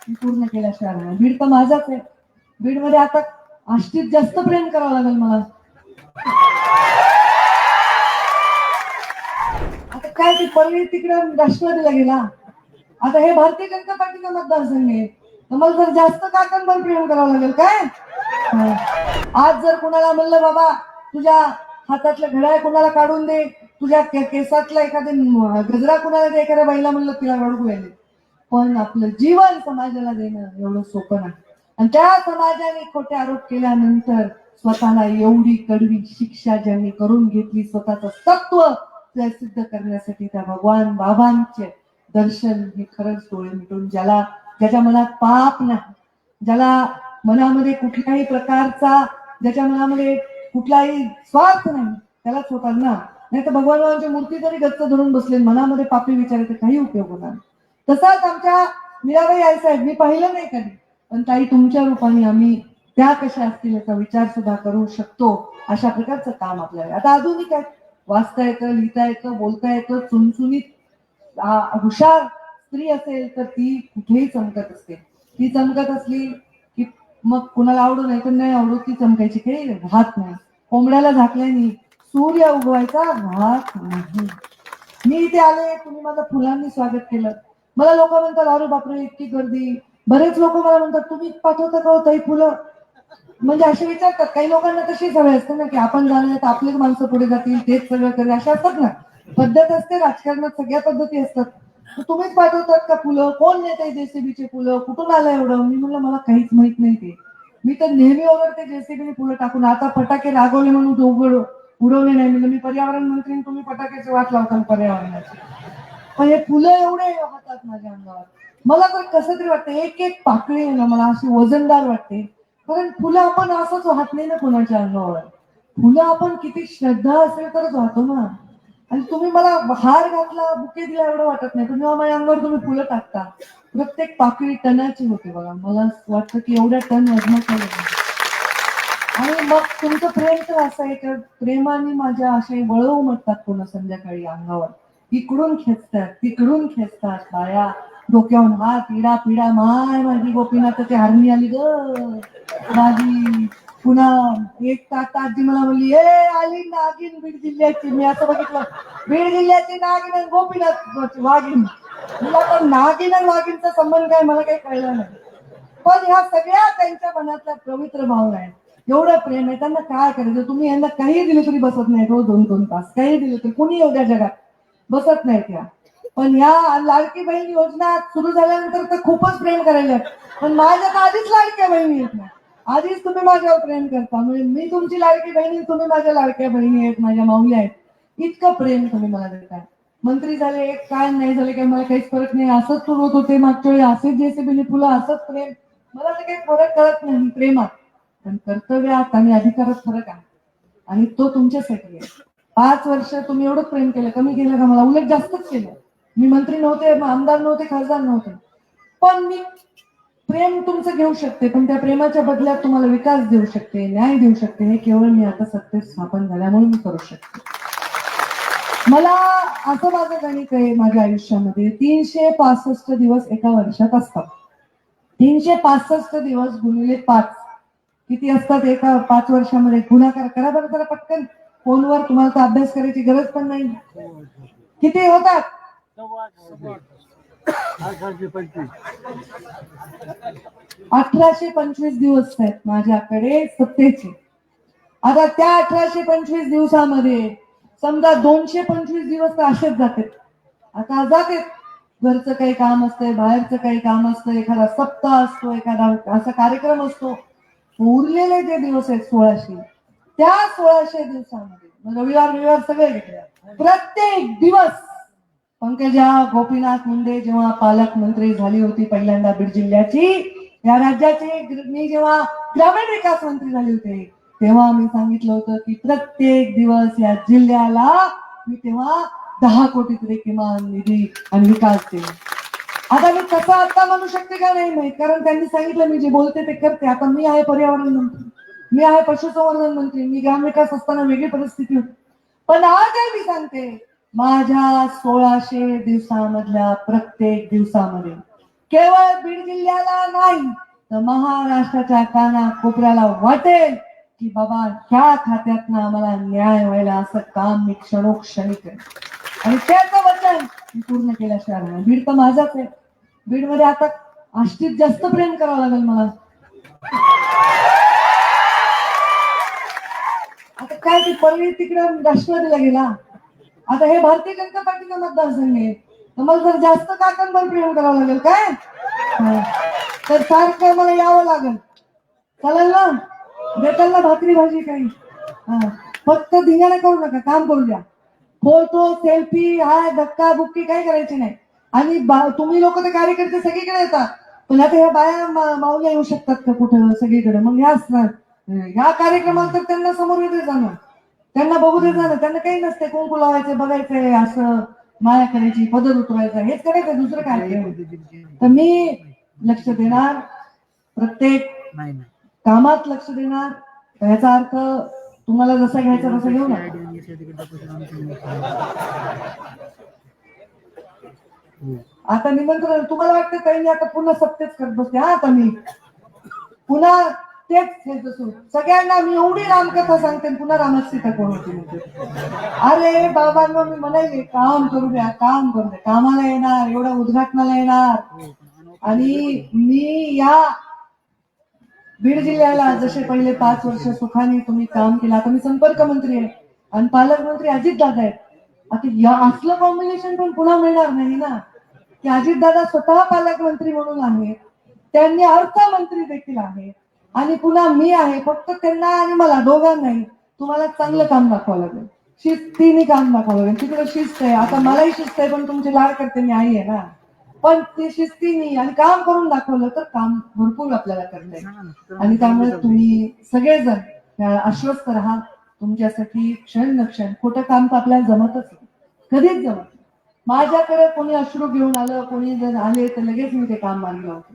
मी पूर्ण केल्याशिवाय नाही. बीड तर माझाच आहे. बीडमध्ये आता आष्टीत जास्त प्रेम करावं लागेल मला. आता काय ती पल्ली तिकडे राष्ट्रवादीला गेला, आता हे भारतीय जनता पार्टीचा मतदारसंघ आहे, तर मला जर जास्त काकांवर प्रेम करावं लागेल काय. आज जर कुणाला म्हणलं बाबा तुझ्या हातातलं घड्याळ कुणाला काढून दे, तुझ्या केसातला एखादे गजरा कुणाला दे, एखाद्या बाईला म्हणलं तिला रडू येईल, पण आपलं जीवन समाजाला देणं एवढं सोपं नाही. आणि त्या समाजाने खोटे आरोप केल्यानंतर स्वतःला एवढी कडवी शिक्षा ज्यांनी करून घेतली, स्वतःचं तत्व सिद्ध करण्यासाठी त्या भगवान बाबांचे दर्शन हे खरंच डोळे मिटून, ज्याच्या मनात पाप नाही, ज्याला मनामध्ये कुठल्याही प्रकारचा, ज्याच्या मनामध्ये कुठलाही स्वार्थ नाही, त्यालाच होतात ना. नाही तर भगवानांची मूर्ती जरी गच्च धरून बसले, मनामध्ये पापी विचारायचा काही उपयोग होणार. तसाच आमच्या मीराबाई आई साहेब, मी पाहिलं नाही कधी, पण ताई तुमच्या रूपाने आम्ही त्या कशा असतील याचा विचार सुद्धा करू शकतो. अशा प्रकारचं काम आपल्याला आता आधुनिक आहे, वाचता येतं, लिहिता येतं, बोलता येतं, चुणचुणीत हुशार स्त्री असेल तर ती कुठेही चमकत असते. ती चमकत असली की मग कुणाला आवडू नाही तर नाही आवडू, ती चमकायची काही राहत नाही. कोंबड्याला झाकल्याने सूर्य उगवायचा राहत नाही. मी इथे आले, तुम्ही माझं फुलांनी स्वागत केलं. मला लोक म्हणतात अरे बापरे इतकी गर्दी. बरेच लोक मला म्हणतात तुम्ही पाठवता का ताई फुलं, म्हणजे असे विचारतात. काही लोकांना तशी सवय असते ना की आपण जाणार तर आपलीच माणसं पुढे जातील, तेच सगळं करेल, अशा असतात ना. पद्धत असते, राजकारणात सगळ्या पद्धती असतात. तुम्हीच पाठवतात का फुलं, कोण नेते जेसीबीचे फुलं, कुठून आलं एवढं. मी म्हणलं मला काहीच माहित नाही ते, मी तर नेहमी ओरडते जेसीबीने फुलं टाकून. आता फटाके रागवले म्हणून उडवले नाही, म्हणजे मी पर्यावरण मंत्री, तुम्ही फटाक्याची वाट लावता पर्यावरणाची. पण हे फुलं एवढे वाहतात माझ्या अंगावर, मला तर कसं तरी वाटतं. एक एक पाकळी आहे ना मला अशी वजनदार वाटते, कारण फुलं आपण असंच वाहत नाही ना कोणाच्या अंगावर. फुलं आपण किती श्रद्धा असेल तरच वाहतो ना. आणि तुम्ही मला हार घातला, बुके दिला एवढं वाटत नाही, पण जेव्हा माझ्या अंगावर तुम्ही फुलं टाकता, प्रत्येक पाकळी टनाची होते बघा. मला वाटतं की एवढ्या टन वजनाचं. आणि मग तुमचं प्रेम तर असं आहे की प्रेमाने माझ्या असे वळव उमटतात पुन्हा संध्याकाळी अंगावर, इकडून खेचतात तिकडून खेचतात बाया, डोक्यावरून हात इडा पिडा. माय माझी गोपीनाथाची हारणी आली ग माझी. पुन्हा एक तास आजी मला म्हणली ए आली नागिन बीड जिल्ह्याची. मी असं बघितलं, बीड जिल्ह्याची नागिन आणि गोपीनाथ वाघीण. मला पण नागिन आणि वाघीणचा संबंध काय मला काही कळलं नाही, पण ह्या सगळ्या त्यांच्या मनातल्या पवित्र भावना आहेत. एवढं प्रेम आहे, त्यांना काय करायचं. तुम्ही यांना काही दिलं तरी बसत नाही, रोज 2-2 तास काही दिलं तरी. कुणी एवढ्या जगात बसत नाही त्या. पण ह्या लाडकी बहीण योजना सुरू झाल्यानंतर तर खूपच प्रेम करायला, पण माझ्या तर आधीच लाडक्या बहिणी आहेत ना, आधीच तुम्ही माझ्यावर प्रेम करता. म्हणजे मी तुमची लाडकी बहिणी, तुम्ही माझ्या लाडक्या बहिणी आहेत, माझ्या माऊल्या आहेत. इतकं प्रेम तुम्ही मला देताय. मंत्री झाले काय नाही झाले काय मला काहीच फरक नाही, असंच सुरू होते मागच्या वेळी, असेच जेसीबीने फुलं, असंच प्रेम. मला तर काही फरक कळत नाही प्रेमात, पण कर्तव्यात आणि अधिकारात फरक आहे, आणि तो तुमच्यासाठी आहे. 5 वर्ष तुम्ही एवढं प्रेम केलं, कमी केलं का मला, उलट जास्तच केलं. मी मंत्री नव्हते, आमदार नव्हते, खासदार नव्हते, पण मी प्रेम तुमचं घेऊ शकते, पण त्या प्रेमाच्या बदल्यात तुम्हाला विकास देऊ शकते, न्याय देऊ शकते. हे केवळ मी आता सत्तेत स्थापन झाल्यामुळे मी करू शकते. मला असं माझं गणित आहे माझ्या आयुष्यामध्ये, 365 दिवस एका वर्षात असतात. 365 दिवस गुणिले 5 किती असतात एका 5 वर्षामध्ये. गुणाकार करा बरं जरा पटकन फोनवर, तुम्हाला तर अभ्यास करायची गरज पण नाही. किती होतात? 1825 दिवस आहेत माझ्याकडे सत्तेचे. आता त्या 1825 दिवसामध्ये समजा 225 दिवस तर असेच जातात. आता जाते, घरचं काही काम असतंय, बाहेरचं काही काम असतं, एखादा सप्ताह असतो, एखादा असा कार्यक्रम असतो. उरलेले जे दिवस आहेत 1600, त्या 1600 दिवसामध्ये रविवार सगळे घेतले, प्रत्येक दिवस. पंकजा गोपीनाथ मुंडे जेव्हा पालकमंत्री झाली होती पहिल्यांदा बीड जिल्ह्याची, या राज्याची, मी जेव्हा ग्रामीण विकास मंत्री झाले होते, तेव्हा मी सांगितलं होतं की प्रत्येक दिवस या जिल्ह्याला मी तेव्हा 10 कोटी तरी किमान निधी आणि विकास देईल. आता मी कसं आता म्हणू शकते का नाही माहित, कारण त्यांनी सांगितलं मी जे बोलते ते करते. आता मी आहे पर्यावरण मंत्री, मी आहे पशुसंवर्धन मंत्री, मी ग्रामविकास असताना वेगळी परिस्थिती होती, पण आज मी सांगते माझ्या 1600 दिवसामधल्या प्रत्येक दिवसामध्ये केवळ बीड जिल्ह्याला नाही तर महाराष्ट्राच्या काना कोपऱ्याला वाटेल की बाबा ह्या खात्यातनं आम्हाला न्याय व्हायला असं काम मी क्षणोक्षणी करेन. आणि त्याचं वचन मी पूर्ण केल्याशिवाय राहणार. बीड तर माझाच आहे. बीडमध्ये आता आष्टीत जास्त प्रेम करावं लागेल मला. आता काय ते परळी तिकडं राष्ट्रवादीला गेला. आता हे भारतीय जनता पार्टीचा मतदारसंघ आहे. तर मला जर जास्त काकांवर प्रेम करावं लागेल काय? हा. तर सारखं मला यावं लागेल. चालेल ना? देताल ना भाकरी भाजी काही? हा. फक्त धिंगाणा करू नका, काम करू द्या. फोटो सेल्फी हाय धक्का बुक्की काही करायची नाही. आणि तुम्ही लोक तर कार्यकर्ते सगळीकडे येतात, पण आता ह्या बाया माऊल्या येऊ शकतात का कुठं सगळीकडे? मग ह्या कार्यक्रमाला तर त्यांना समोर येते जाणं, त्यांना बघू दे जाणं. त्यांना काही नसते, कुंकू लावायचे, बघायचंय, असं माया करायची, पदर उतरायचा, हेच करायचं, दुसरं काय. तर मी लक्ष देणार, प्रत्येक कामात लक्ष देणार. याचा अर्थ तुम्हाला जसा घ्यायचा तसा घेऊ नका. आता निमंत्रण तुम्हाला वाटतं काही आता पुन्हा सत्तेच करत बसते. हा आता मी पुन्हा तेच सगळ्यांना मी एवढी रामकथा सांगते, पुन्हा रामाची सीता कोण होती. अरे बाबांना मी म्हणाले काम करू द्या, काम करू द्या. कामाला येणार, एवढ्या उद्घाटनाला येणार. आणि मी या बीड जिल्ह्याला जसे पहिले 5 वर्ष सुखाने तुम्ही काम केलं, आता मी संपर्क मंत्री आहे आणि पालकमंत्री अजित दादा आहेत. आता या असलं कॉम्बिनेशन पण पुन्हा मिळणार नाही ना, की अजित दादा स्वतः पालकमंत्री म्हणून आहेत, त्यांनी अर्थमंत्री देखील आहे आणि पुन्हा मी आहे. फक्त त्यांना आणि मला दोघांनाही तुम्हाला चांगलं काम दाखवावं लागेल, शिस्तीने काम दाखवावं लागेल. तिकडे शिस्त आहे, आता मलाही शिस्त आहे, पण तुमची लाड करते मी आई आहे ना. पण ते शिस्तीने आणि काम करून दाखवलं तर काम भरपूर आपल्याला करता येईल. आणि त्यामुळे तुम्ही सगळेजण आश्वस्त राहा. तुमच्यासाठी क्षण न क्षण खोटं काम तर आपल्याला जमतच नाही, कधीच जमत. माझ्याकडे कोणी अश्रू घेऊन आलं, कोणी जर आले तर लगेच मी ते काम मानलं होतं.